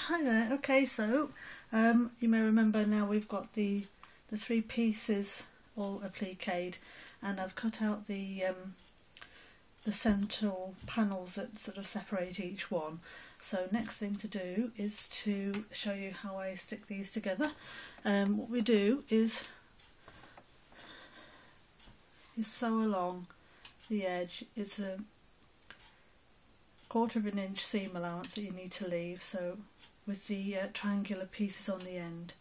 Hi there. Okay, so you may remember now we've got the three pieces all appliqued, and I've cut out the central panels that sort of separate each one. So next thing to do is to show you how I stick these together. What we do is sew along the edge. It's a 1/4 of an inch seam allowance that you need to leave, so with the triangular pieces on the end,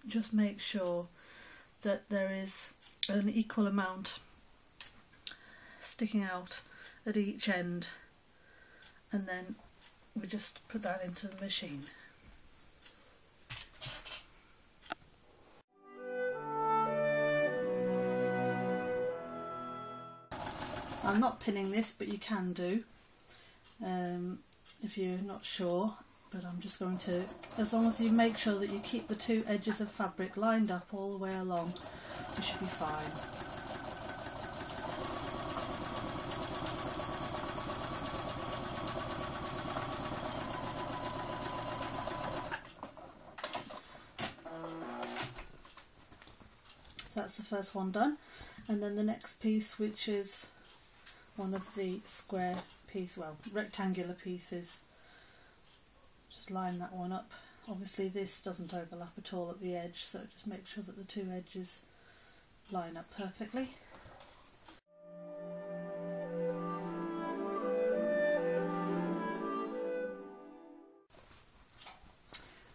just make sure that there is an equal amount sticking out at each end, and then we just put that into the machine. I'm not pinning this, but you can do if you're not sure, but I'm just going to, as long as you make sure that you keep the two edges of fabric lined up all the way along, you should be fine. So that's the first one done, and then the next piece, which is one of the square piece, well, rectangular pieces, just line that one up. Obviously this doesn't overlap at all at the edge, so just make sure that the two edges line up perfectly.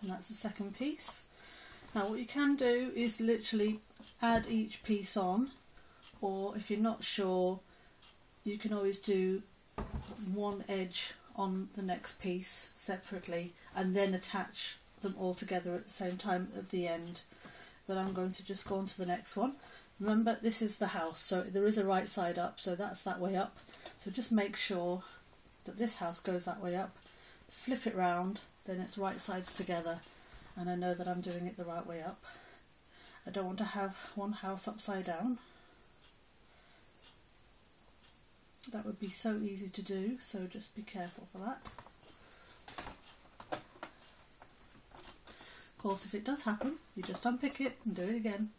And that's the second piece. Now what you can do is literally add each piece on, or if you're not sure, you can always do one edge on the next piece separately and then attach them all together at the same time at the end. But I'm going to just go on to the next one. Remember, this is the house, so there is a right side up, so that's that way up. So just make sure that this house goes that way up, flip it round, then it's right sides together, and I know that I'm doing it the right way up. I don't want to have one house upside down. That would be so easy to do, so just be careful for that. Of course, if it does happen, you just unpick it and do it again.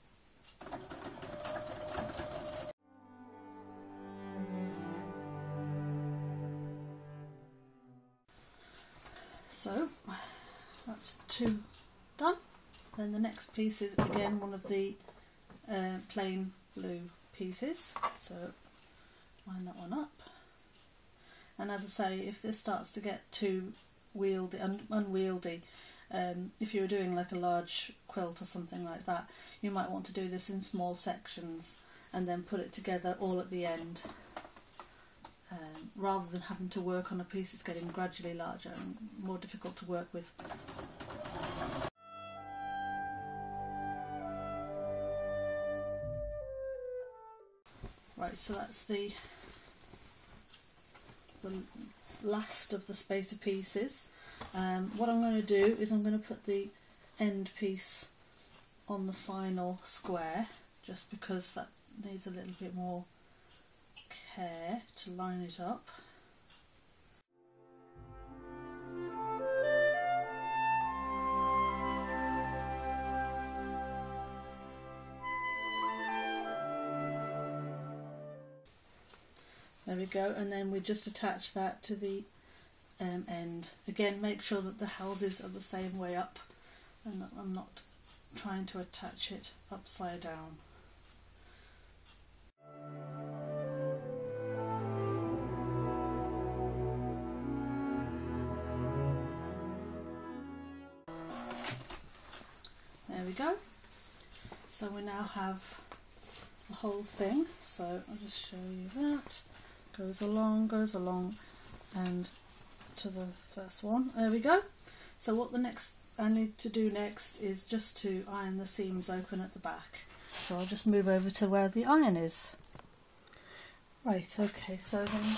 So that's two done. Then the next piece is again one of the plain blue pieces, so line that one up. And as I say, if this starts to get too unwieldy, if you were doing like a large quilt or something like that, you might want to do this in small sections and then put it together all at the end, rather than having to work on a piece that's getting gradually larger and more difficult to work with. Right, so that's the last of the spacer pieces. What I'm going to do is I'm going to put the end piece on the final square, just because that needs a little bit more care to line it up. There we go, and then we just attach that to the end. Again, make sure that the houses are the same way up and that I'm not trying to attach it upside down. There we go. So we now have the whole thing, so I'll just show you that. Goes along, and to the first one. There we go. So what I need to do next is just to iron the seams open at the back. So I'll just move over to where the iron is. Right, okay, so then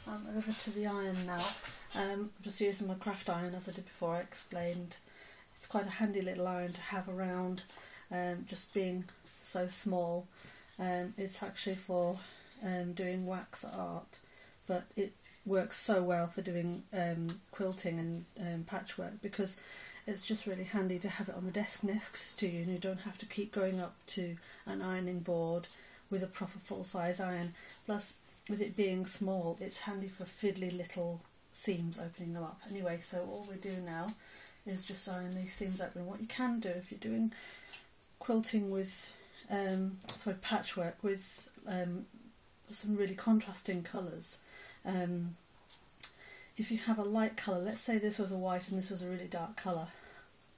I'm over to the iron now. I'm just using my craft iron, as I did before I explained. It's quite a handy little iron to have around, just being so small. It's actually for doing wax art, but works so well for doing quilting and patchwork, because it's just really handy to have it on the desk next to you, and you don't have to keep going up to an ironing board with a proper full-size iron. Plus, with it being small, it's handy for fiddly little seams, opening them up. Anyway, so all we do now is just iron these seams open. What you can do if you're doing quilting with patchwork with some really contrasting colours, if you have a light colour, let's say this was a white and this was a really dark colour,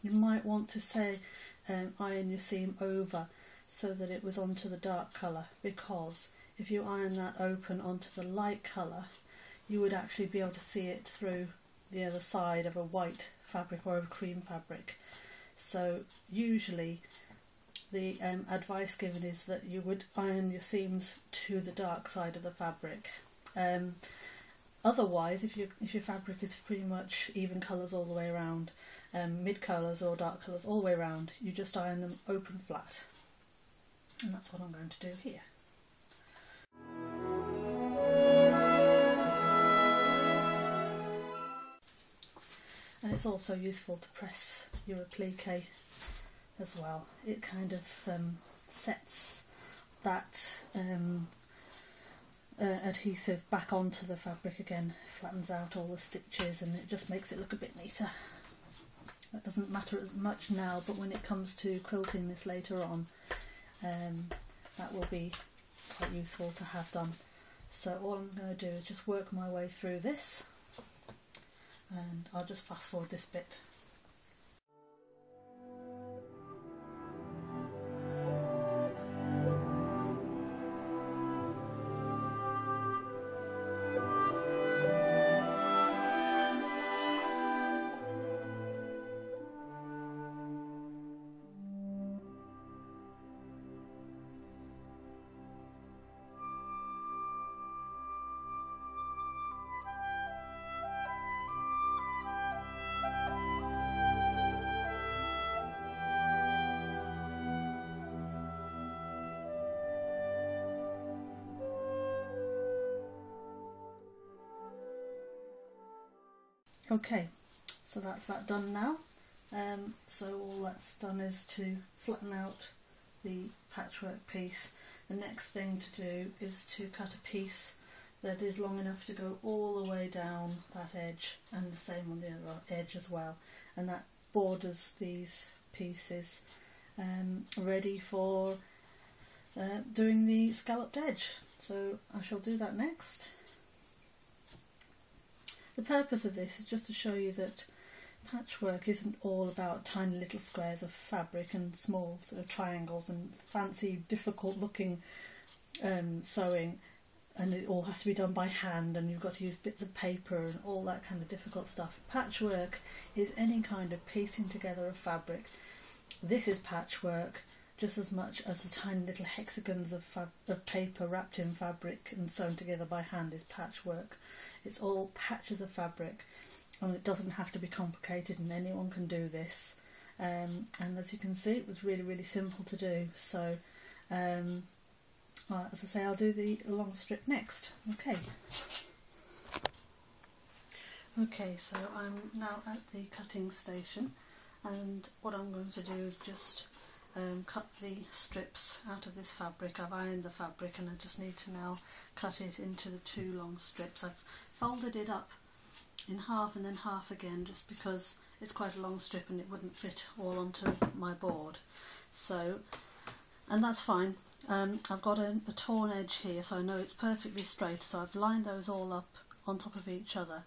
you might want to say iron your seam over so that it was onto the dark colour, because if you iron that open onto the light colour, you would actually be able to see it through the other side of a white fabric or a cream fabric. So usually the advice given is that you would iron your seams to the dark side of the fabric. Otherwise, if your fabric is pretty much even colours all the way around, mid colours or dark colours all the way around, you just iron them open flat. And that's what I'm going to do here. And it's also useful to press your applique as well. It kind of sets that adhesive back onto the fabric again, flattens out all the stitches, and it just makes it look a bit neater. That doesn't matter as much now, but when it comes to quilting this later on, that will be quite useful to have done. So all I'm going to do is just work my way through this, and I'll just fast forward this bit. Okay, so that's that done now. So all that's done is to flatten out the patchwork piece. The next thing to do is to cut a piece that is long enough to go all the way down that edge, and the same on the other edge as well, and that borders these pieces ready for doing the scalloped edge. So I shall do that next. The purpose of this is just to show you that patchwork isn't all about tiny little squares of fabric and small sort of triangles and fancy difficult looking sewing, and it all has to be done by hand, and you've got to use bits of paper and all that kind of difficult stuff. Patchwork is any kind of piecing together of fabric. This is patchwork just as much as the tiny little hexagons of paper wrapped in fabric and sewn together by hand is patchwork. It's all patches of fabric, and it doesn't have to be complicated, and anyone can do this. And as you can see, it was really simple to do. So as I say, I'll do the long strip next. Okay, so I'm now at the cutting station, and what I'm going to do is just cut the strips out of this fabric. I've ironed the fabric, and I just need to now cut it into the two long strips. I've folded it up in half and then half again, just because it's quite a long strip and it wouldn't fit all onto my board. So, and that's fine. I've got a torn edge here, so I know it's perfectly straight, so I've lined those all up on top of each other.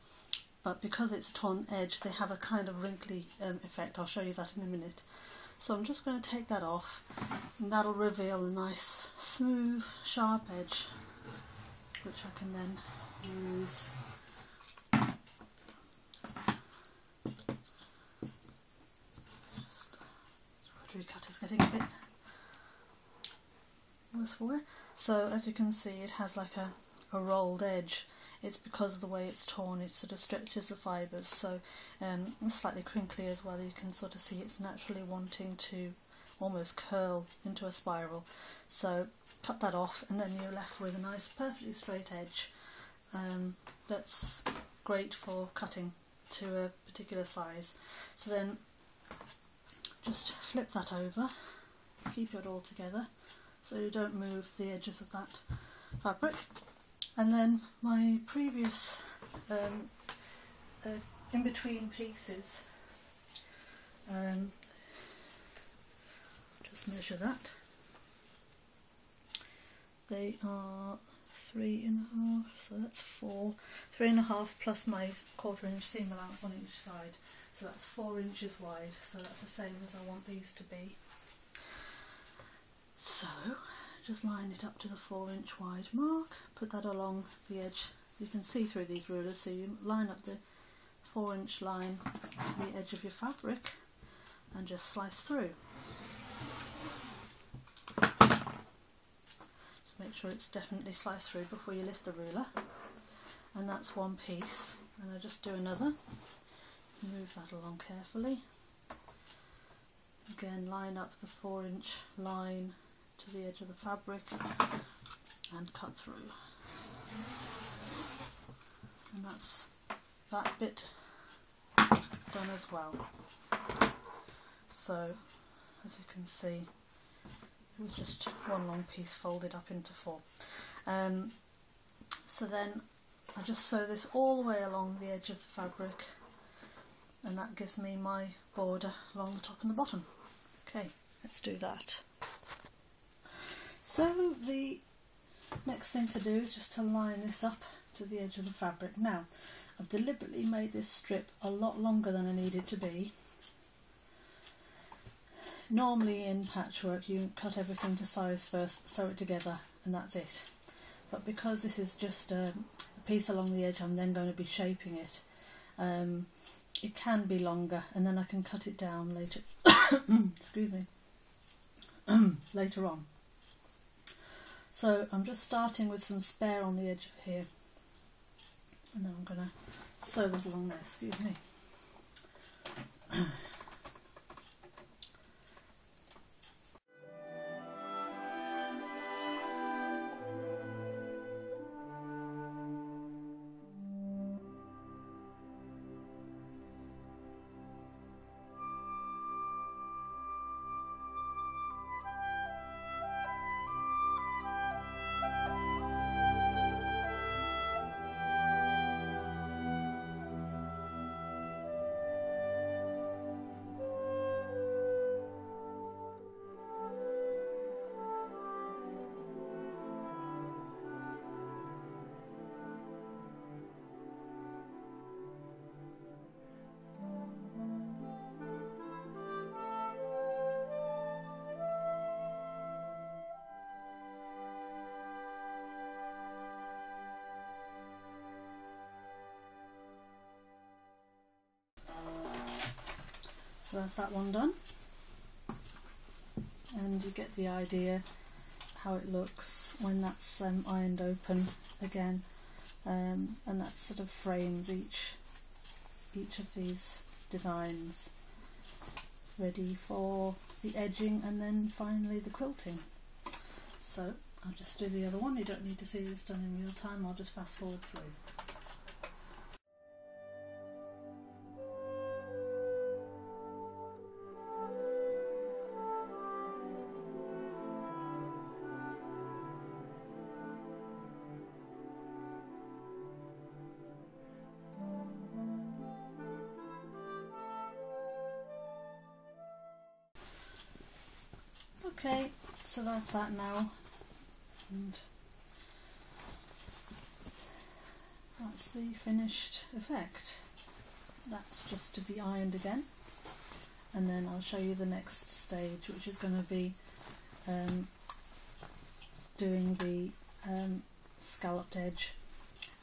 But because it's a torn edge, they have a kind of wrinkly effect. I'll show you that in a minute. So I'm just going to take that off, and that'll reveal a nice smooth sharp edge, which I can then use rotary cutter's getting a bit worse for wear. So as you can see, it has like a rolled edge. It's because of the way it's torn, it sort of stretches the fibres, so it's slightly crinkly as well. You can sort of see it's naturally wanting to almost curl into a spiral. So cut that off, and then you're left with a nice perfectly straight edge. that's great for cutting to a particular size. So then just flip that over, keep it all together so you don't move the edges of that fabric. And then my previous in between pieces, just measure that. They are 3.5, so that's 4. 3.5 plus my 1/4 inch seam allowance on each side, so that's 4 inches wide. So that's the same as I want these to be. So just line it up to the 4 inch wide mark, put that along the edge. You can see through these rulers, so you line up the 4 inch line to the edge of your fabric and just slice through. Just make sure it's definitely sliced through before you lift the ruler. And that's one piece, and I just do another. Move that along carefully. Again, line up the 4 inch line to the edge of the fabric and cut through. And that's that bit done as well. So as you can see, it was just one long piece folded up into 4. So then I just sew this all the way along the edge of the fabric, and that gives me my border along the top and the bottom. Okay, let's do that. So the next thing to do is just to line this up to the edge of the fabric. Now, I've deliberately made this strip a lot longer than I need it to be. Normally in patchwork you cut everything to size first, sew it together, and that's it. But because this is just a piece along the edge, I'm then going to be shaping it. It can be longer, and then I can cut it down later. Excuse me. Later on. So I'm just starting with some spare on the edge of here, and then I'm going to sew that along there. Excuse me. So that's that one done, and you get the idea how it looks when that's ironed open again, and that sort of frames each of these designs ready for the edging and then finally the quilting. So I'll just do the other one. You don't need to see this done in real time, I'll just fast forward through. Okay, so that's that now, and that's the finished effect. That's just to be ironed again, and then I'll show you the next stage, which is going to be doing the scalloped edge,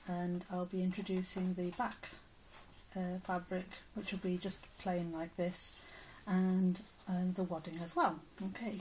and I'll be introducing the back fabric, which will be just plain like this, and the wadding as well. Okay.